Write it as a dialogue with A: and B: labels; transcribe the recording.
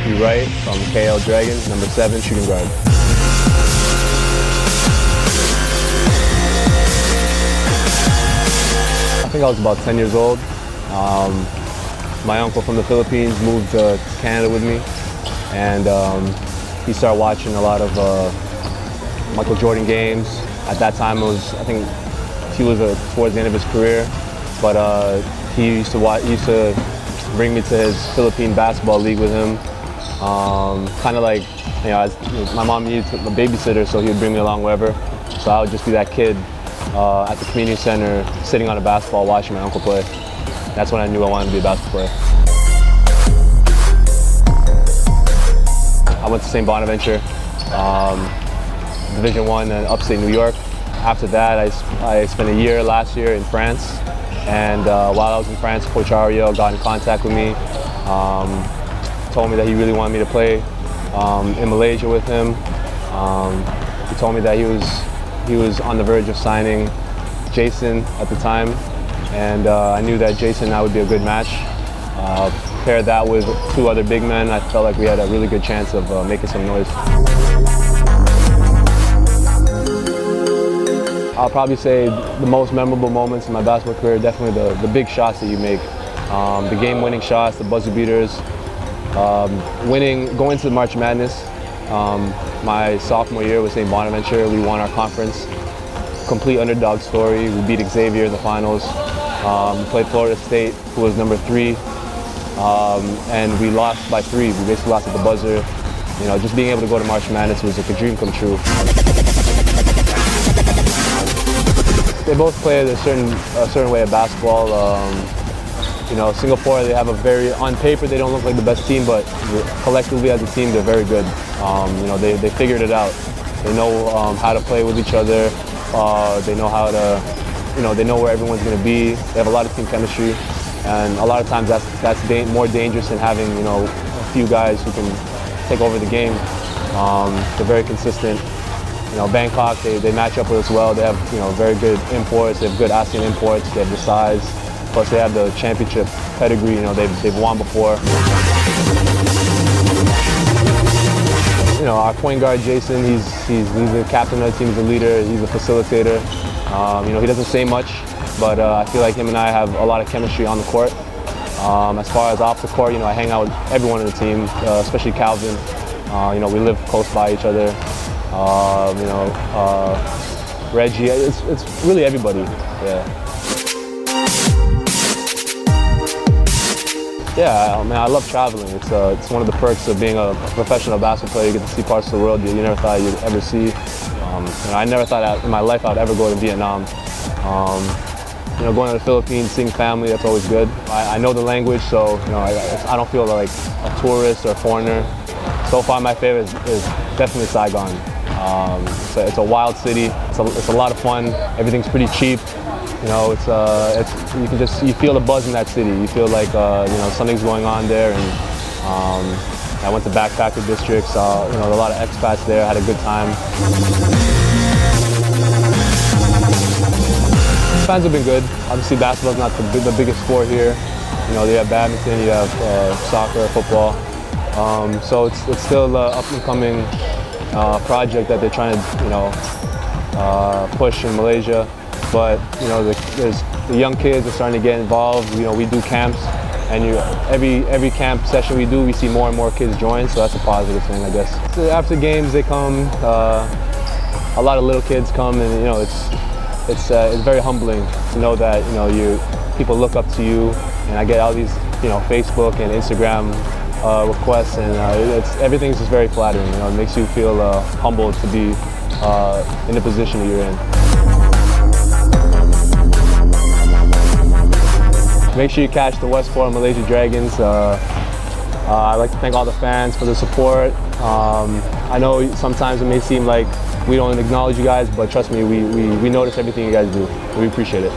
A: Wright from KL Dragon, number 7, shooting guard. I think I was about 10 years old. My uncle from the Philippines moved to Canada with me, and he started watching a lot of Michael Jordan games. At that time, I think he was towards the end of his career, but he used to bring me to his Philippine basketball league with him. Kind of like, my mom needed a babysitter, so he would bring me along wherever. So I would just be that kid at the community center, sitting on a basketball, watching my uncle play. That's when I knew I wanted to be a basketball player. I went to St. Bonaventure, Division I in upstate New York. After that, I spent a year last year in France. And while I was in France, Coach Ariel got in contact with me, told me that he really wanted me to play in Malaysia with him. He told me that he was on the verge of signing Jason at the time, and I knew that Jason and I would be a good match. Paired that with 2 other big men, I felt like we had a really good chance of making some noise. I'll probably say the most memorable moments in my basketball career, definitely the big shots that you make. The game-winning shots, the buzzer beaters. Going to the March Madness, my sophomore year with St. Bonaventure, we won our conference. Complete underdog story. We beat Xavier in the finals. We played Florida State, who was number 3, and we lost by 3. We basically lost at the buzzer. Just being able to go to March Madness was like a dream come true. They both play a certain way of basketball. Singapore, they have on paper they don't look like the best team, but collectively as a team they're very good. They figured it out. They know how to play with each other. They know how to, they know where everyone's going to be. They have a lot of team chemistry, and a lot of times that's more dangerous than having a few guys who can take over the game. They're very consistent. Bangkok, they match up with us well. They have very good imports. They have good ASEAN imports. They have the size. Plus they have the championship pedigree. They've won before. Our point guard Jason, he's the captain of the team. He's a leader. He's a facilitator. He doesn't say much, but I feel like him and I have a lot of chemistry on the court. As far as off the court, I hang out with everyone on the team, especially Calvin. We live close by each other. Reggie, it's really everybody. Yeah, I love traveling. It's one of the perks of being a professional basketball player. You get to see parts of the world you never thought you'd ever see. I never thought in my life I'd ever go to Vietnam. Going to the Philippines, seeing family, that's always good. I know the language, so I don't feel like a tourist or a foreigner. So far, my favorite is definitely Saigon. It's a wild city. It's a lot of fun. Everything's pretty cheap. You feel the buzz in that city. You feel like something's going on there. And I went to backpacker district, saw a lot of expats there. Had a good time. Fans have been good. Obviously, basketball's not the biggest sport here. You have badminton, you have soccer, football. So it's still an up-and-coming project that they're trying to push in Malaysia. But the young kids are starting to get involved. We do camps, and every camp session we do, we see more and more kids join. So that's a positive thing, I guess. So after games, they come. A lot of little kids come, and it's very humbling to know that people look up to you. And I get all these Facebook and Instagram requests, and everything's just very flattering. It makes you feel humbled to be in the position that you're in. Make sure you catch the Westports Malaysia Dragons. I'd like to thank all the fans for the support. I know sometimes it may seem like we don't acknowledge you guys, but trust me, we notice everything you guys do. We appreciate it.